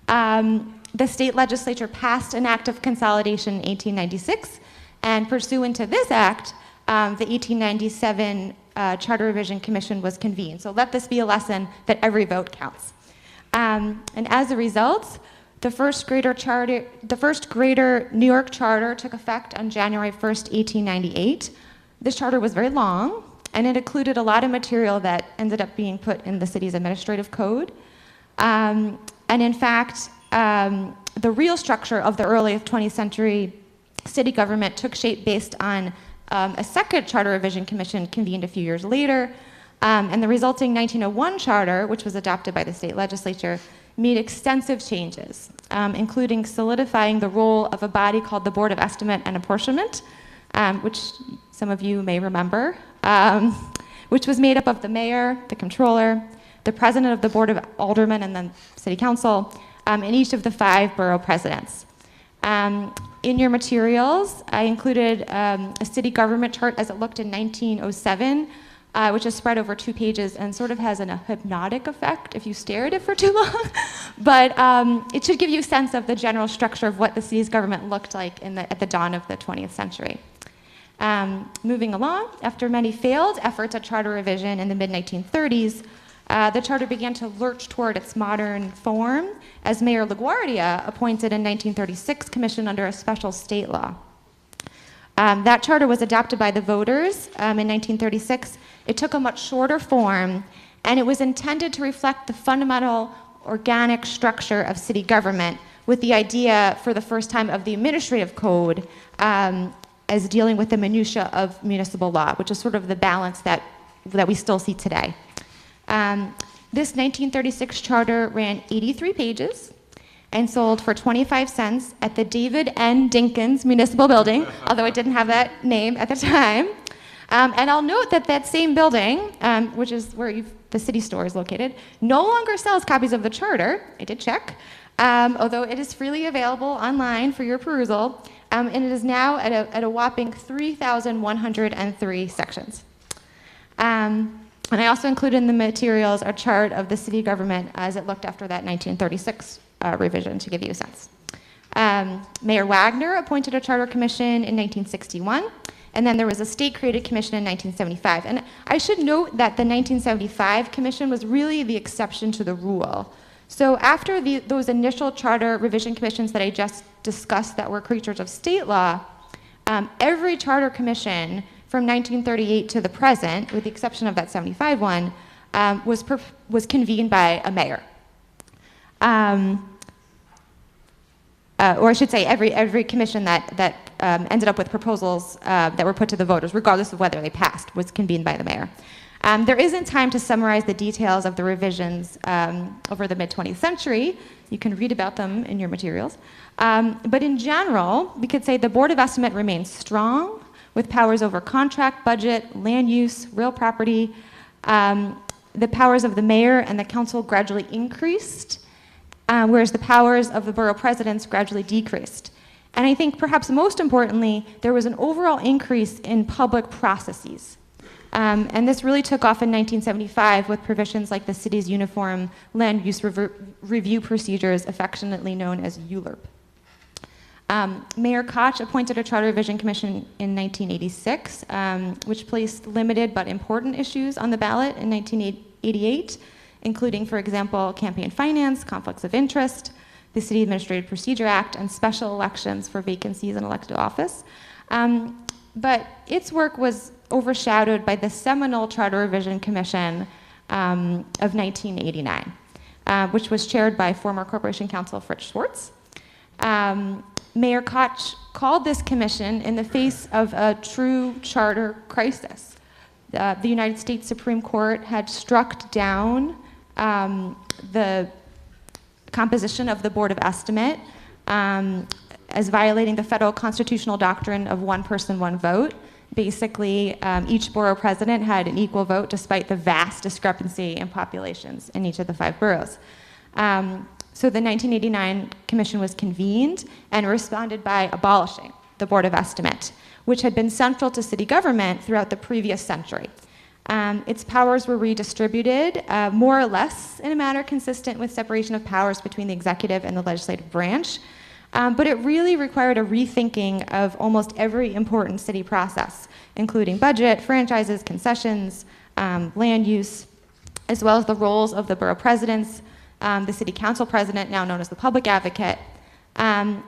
the state legislature passed an act of consolidation in 1896, and pursuant to this act, the 1897 Charter Revision Commission was convened. So let this be a lesson that every vote counts. And as a result, the first greater New York Charter took effect on January 1st, 1898. This charter was very long, and it included a lot of material that ended up being put in the city's administrative code. And in fact, the real structure of the early 20th century city government took shape based on a second Charter Revision Commission convened a few years later. And the resulting 1901 charter, which was adopted by the state legislature, made extensive changes, including solidifying the role of a body called the Board of Estimate and Apportionment, which some of you may remember, which was made up of the mayor, the controller, the president of the Board of Aldermen and then City Council, and each of the 5 borough presidents. In your materials, I included a city government chart as it looked in 1907, which is spread over 2 pages and sort of has a hypnotic effect if you stare at it for too long. But it should give you a sense of the general structure of what the city's government looked like at the dawn of the 20th century. Moving along, after many failed efforts at charter revision in the mid-1930s, the charter began to lurch toward its modern form as Mayor LaGuardia appointed in 1936 commission under a special state law. That charter was adopted by the voters in 1936. It took a much shorter form, and it was intended to reflect the fundamental organic structure of city government with the idea for the first time of the administrative code as dealing with the minutia of municipal law, which is sort of the balance that we still see today. This 1936 charter ran 83 pages and sold for 25 cents at the David N. Dinkins Municipal Building, although it didn't have that name at the time. And I'll note that that same building, which is where the city store is located, no longer sells copies of the charter. I did check, although it is freely available online for your perusal, and it is now at a whopping 3,103 sections. And I also included in the materials a chart of the city government as it looked after that 1936 revision to give you a sense. Mayor Wagner appointed a charter commission in 1961, and then there was a state-created commission in 1975. And I should note that the 1975 commission was really the exception to the rule. So after those initial charter revision commissions that I just discussed that were creatures of state law, Every charter commission from 1938 to the present, with the exception of that 75 one, was convened by a mayor. Or I should say every commission that ended up with proposals that were put to the voters, regardless of whether they passed, was convened by the mayor. There isn't time to summarize the details of the revisions over the mid-20th century. You can read about them in your materials. But in general, we could say the Board of Estimate remains strong, with powers over contract, budget, land use, real property. The powers of the mayor and the council gradually increased, whereas the powers of the borough presidents gradually decreased. And I think perhaps most importantly, there was an overall increase in public processes. And this really took off in 1975 with provisions like the city's uniform land use review procedures, affectionately known as ULURP. Mayor Koch appointed a Charter Revision Commission in 1986, which placed limited but important issues on the ballot in 1988, including, for example, campaign finance, conflicts of interest, the City Administrative Procedure Act, and special elections for vacancies in elected office. But its work was overshadowed by the Seminal Charter Revision Commission of 1989, which was chaired by former Corporation Counsel Fritz Schwartz. Mayor Koch called this commission in the face of a true charter crisis. The United States Supreme Court had struck down the composition of the Board of Estimate as violating the federal constitutional doctrine of one person, one vote. Basically, each borough president had an equal vote despite the vast discrepancy in populations in each of the 5 boroughs. So the 1989 commission was convened and responded by abolishing the Board of Estimate, which had been central to city government throughout the previous century. Its powers were redistributed, more or less in a manner consistent with separation of powers between the executive and the legislative branch. But it really required a rethinking of almost every important city process, including budget, franchises, concessions, land use, as well as the roles of the borough presidents, the city council president, now known as the public advocate. And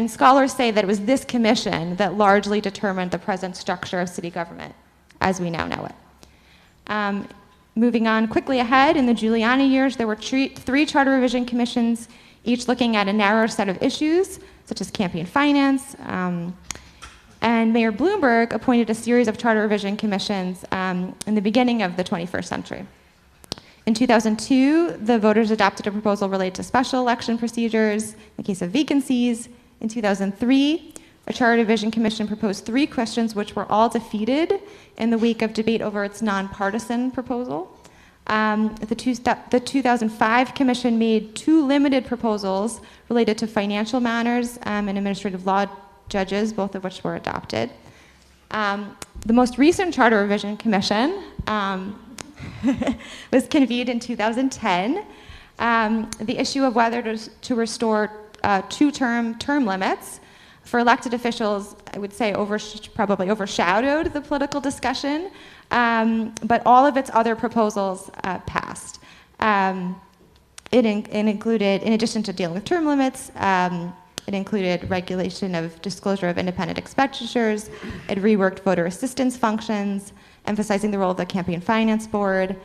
scholars say that it was this commission that largely determined the present structure of city government as we now know it. Moving on quickly ahead, in the Giuliani years, there were 3 charter revision commissions, each looking at a narrower set of issues, such as campaign finance. And Mayor Bloomberg appointed a series of charter revision commissions in the beginning of the 21st century. In 2002, the voters adopted a proposal related to special election procedures in the case of vacancies. In 2003, a charter revision commission proposed 3 questions which were all defeated in the week of debate over its nonpartisan proposal. The 2005 commission made 2 limited proposals related to financial matters and administrative law judges, both of which were adopted. The most recent charter revision commission was convened in 2010. The issue of whether to restore 2-term term limits for elected officials, I would say, probably overshadowed the political discussion, but all of its other proposals passed. It included, in addition to dealing with term limits, it included regulation of disclosure of independent expenditures. It reworked voter assistance functions, emphasizing the role of the campaign finance board.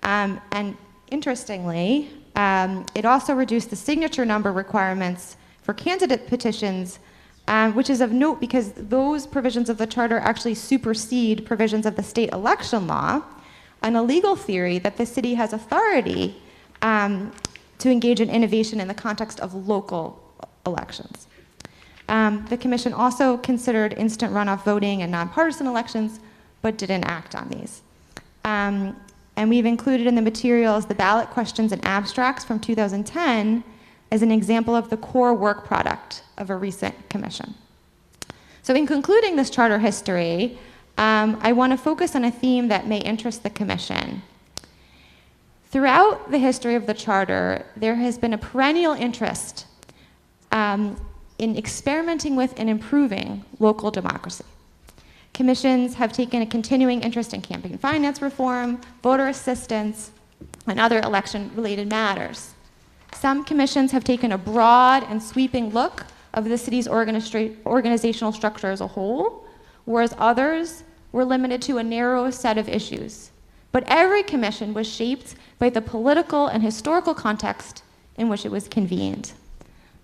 And interestingly, it also reduced the signature number requirements for candidate petitions, which is of note because those provisions of the charter actually supersede provisions of the state election law on a legal theory that the city has authority to engage in innovation in the context of local elections. The commission also considered instant runoff voting and nonpartisan elections, but didn't act on these. And we've included in the materials the ballot questions and abstracts from 2010 as an example of the core work product of a recent commission. So in concluding this charter history, I want to focus on a theme that may interest the commission. Throughout the history of the charter, there has been a perennial interest in experimenting with and improving local democracy. Commissions have taken a continuing interest in campaign finance reform, voter assistance, and other election-related matters. Some commissions have taken a broad and sweeping look of the city's organizational structure as a whole, whereas others were limited to a narrow set of issues. But every commission was shaped by the political and historical context in which it was convened.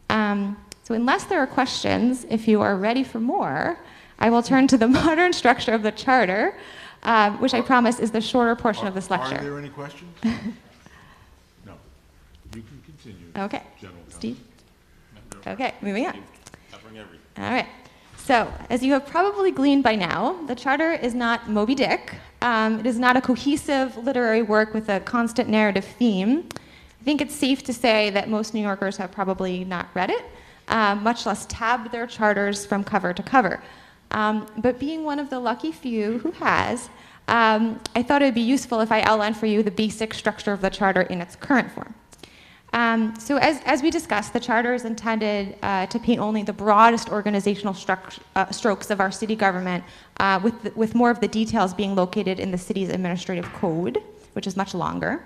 So unless there are questions, if you are ready for more, I will turn to the modern structure of the charter, which I promise is the shorter portion of this lecture. Are there any questions? No. You can continue. Okay. General Counsel. Steve? Okay, moving on. Covering everything. All right. So, as you have probably gleaned by now, the Charter is not Moby Dick. It is not a cohesive literary work with a constant narrative theme. I think it's safe to say that most New Yorkers have probably not read it, much less tabbed their charters from cover to cover. But being one of the lucky few who has, I thought it would be useful if I outlined for you the basic structure of the Charter in its current form. So as we discussed, the Charter is intended to paint only the broadest organizational strokes of our city government, with more of the details being located in the city's administrative code, which is much longer.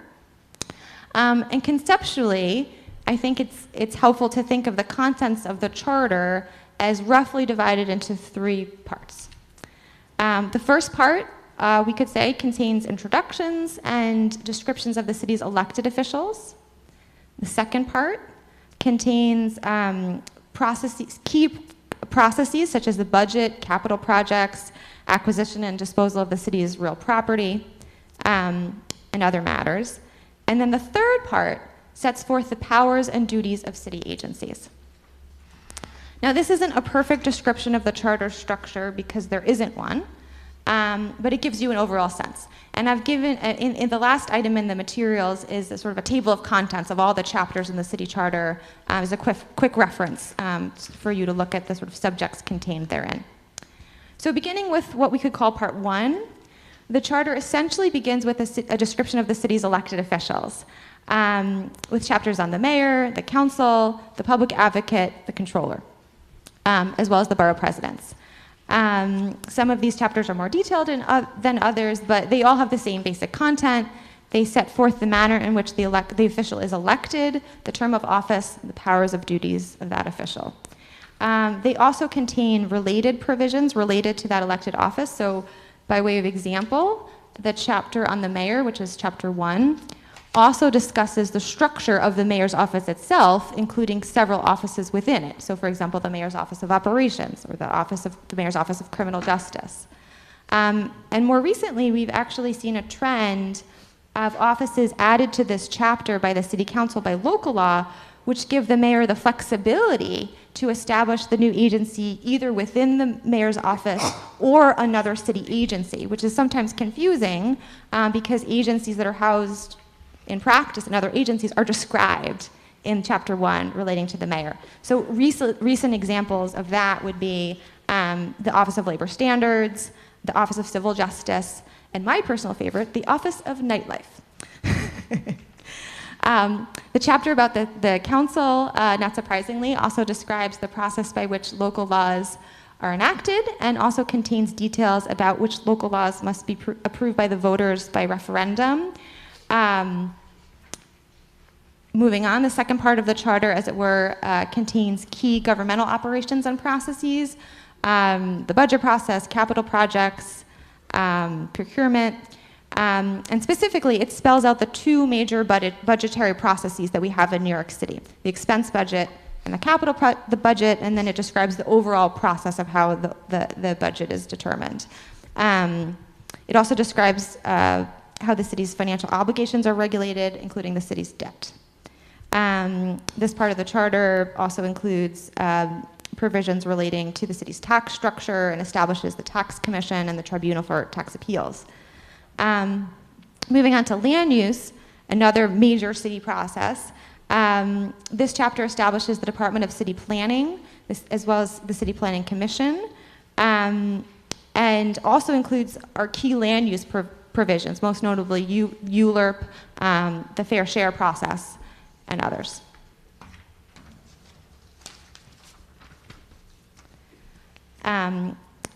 And conceptually, I think it's helpful to think of the contents of the Charter as roughly divided into 3 parts. The first part, we could say, contains introductions and descriptions of the city's elected officials. The second part contains key processes such as the budget, capital projects, acquisition and disposal of the city's real property, and other matters. And then the third part sets forth the powers and duties of city agencies. Now, this isn't a perfect description of the Charter structure because there isn't one, but it gives you an overall sense. And I've given, in the last item in the materials is a sort of a table of contents of all the chapters in the city charter as a quick reference for you to look at the sort of subjects contained therein. So beginning with what we could call part 1, the charter essentially begins with a description of the city's elected officials, with chapters on the mayor, the council, the public advocate, the controller, as well as the borough presidents. Some of these chapters are more detailed than others, but they all have the same basic content. They set forth the manner in which the official is elected, the term of office, the powers of duties of that official. They also contain related provisions related to that elected office. So by way of example, the chapter on the mayor, which is chapter 1, also discusses the structure of the mayor's office itself, including several offices within it. So for example, the mayor's office of operations or the mayor's office of criminal justice. And more recently, we've actually seen a trend of offices added to this chapter by the city council by local law, which give the mayor the flexibility to establish the new agency either within the mayor's office or another city agency, which is sometimes confusing because agencies that are housed in practice in other agencies are described in chapter 1 relating to the mayor. So recent examples of that would be the Office of Labor Standards, the Office of Civil Justice, and my personal favorite, the Office of Nightlife. The chapter about the council, not surprisingly, also describes the process by which local laws are enacted and also contains details about which local laws must be approved by the voters by referendum. Moving on, the second part of the charter, as it were, contains key governmental operations and processes, the budget process, capital projects, procurement, and specifically, it spells out the 2 major budgetary processes that we have in New York City, the expense budget and the budget, and then it describes the overall process of how the budget is determined. It also describes how the city's financial obligations are regulated, including the city's debt. This part of the charter also includes provisions relating to the city's tax structure and establishes the tax commission and the tribunal for tax appeals. Moving on to land use, another major city process. This chapter establishes the Department of City Planning, as well as the City Planning Commission, and also includes our key land use provisions, most notably ULURP, the fair share process, and others.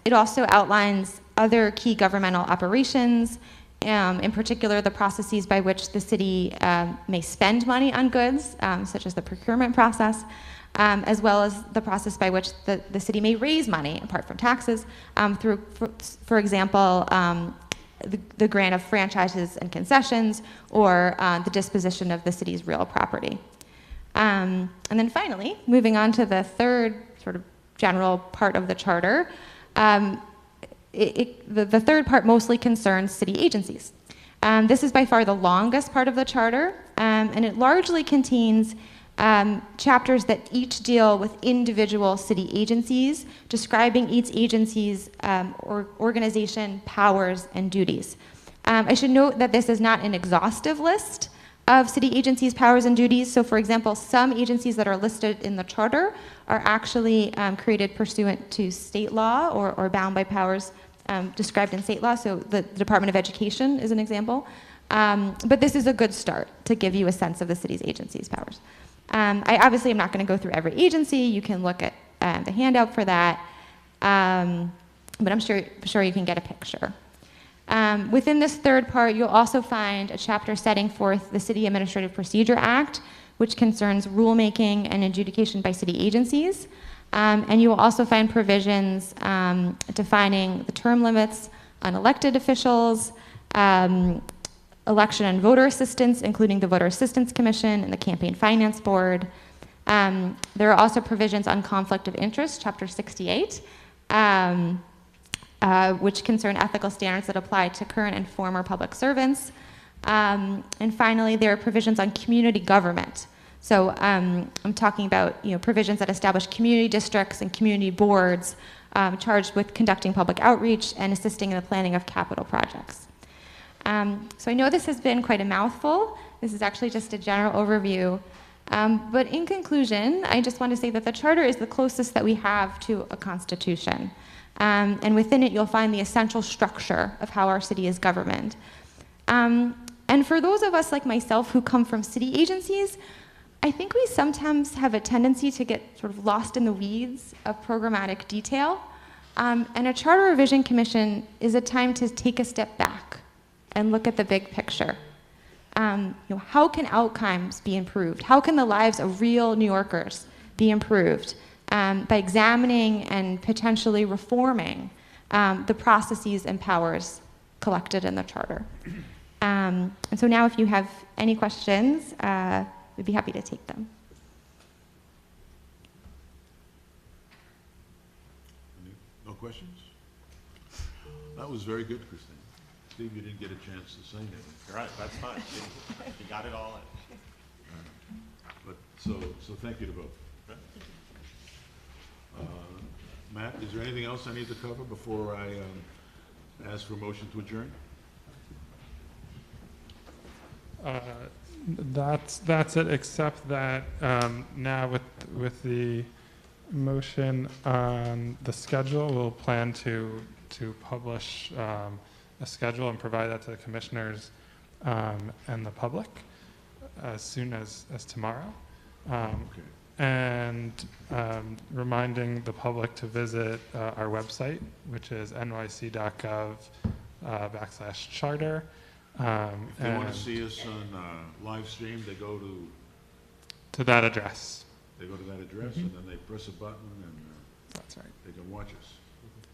It also outlines other key governmental operations, in particular the processes by which the city may spend money on goods, such as the procurement process, as well as the process by which the city may raise money, apart from taxes, through, for example, the grant of franchises and concessions, or the disposition of the city's real property. And then finally, moving on to the third sort of general part of the charter, the third part mostly concerns city agencies. This is by far the longest part of the charter, and it largely contains chapters that each deal with individual city agencies, describing each agency's organization, powers, and duties. I should note that this is not an exhaustive list of city agencies' powers and duties. So, for example, some agencies that are listed in the charter are actually created pursuant to state law or bound by powers described in state law. So the Department of Education is an example. But this is a good start to give you a sense of the city's agencies' powers. I obviously am not going to go through every agency. You can look at the handout for that. But I'm sure you can get a picture. Within this third part, you'll also find a chapter setting forth the City Administrative Procedure Act, which concerns rulemaking and adjudication by city agencies. And you will also find provisions defining the term limits on elected officials, election and voter assistance, including the Voter Assistance Commission and the Campaign Finance Board. There are also provisions on conflict of interest, Chapter 68, which concern ethical standards that apply to current and former public servants. And finally, there are provisions on community government. So I'm talking about provisions that establish community districts and community boards charged with conducting public outreach and assisting in the planning of capital projects. So I know this has been quite a mouthful. This is actually just a general overview. But in conclusion, I just want to say that the charter is the closest that we have to a constitution. And within it, you'll find the essential structure of how our city is governed. And for those of us like myself who come from city agencies, I think we sometimes have a tendency to get sort of lost in the weeds of programmatic detail. And a Charter Revision Commission is a time to take a step back and look at the big picture. How can outcomes be improved? How can the lives of real New Yorkers be improved by examining and potentially reforming the processes and powers collected in the Charter? And so now if you have any questions, we'd be happy to take them. No questions? That was very good, Christine. Steve, you didn't get a chance to say anything. You're right, that's fine. You got it all in. But so thank you to both. Matt, is there anything else I need to cover before I ask for a motion to adjourn? That's it, except that now with the motion on the schedule, we'll plan to publish a schedule and provide that to the commissioners and the public as soon as tomorrow. Okay. And reminding the public to visit our website, which is nyc.gov/charter. If they want to see us on live stream, they go to that address. They go to that address, and then they press a button, and that's right. They can watch us.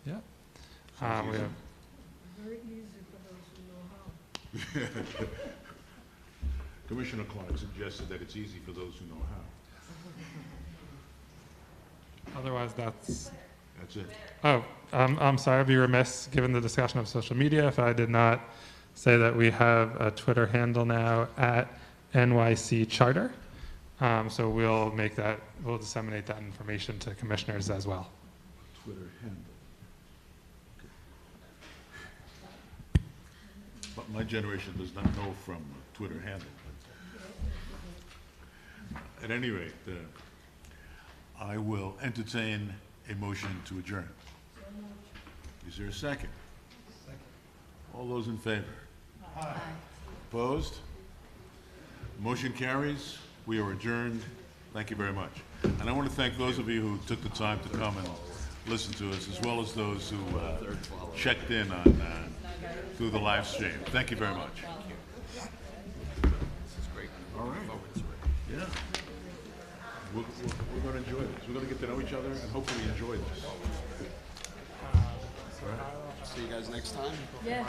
Yep. We have Very easy for those who know how. Commissioner Clark suggested that it's easy for those who know how. Otherwise, that's it. Oh, I'm sorry. I'd be remiss, given the discussion of social media, if I did not say that we have a Twitter handle now at NYC Charter. So we'll disseminate that information to commissioners as well. Twitter handle. But my generation does not know from Twitter handle. At any rate, I will entertain a motion to adjourn. Is there a second? Second. All those in favor? Aye. Opposed? Motion carries. We are adjourned. Thank you very much. And I want to thank those of you who took the time to come and listened to us, as well as those who checked in on through the live stream. Thank you very much. This is great. All right. Yeah. We're going to enjoy this. We're going to get to know each other and hopefully enjoy this. See you guys next time. Yeah.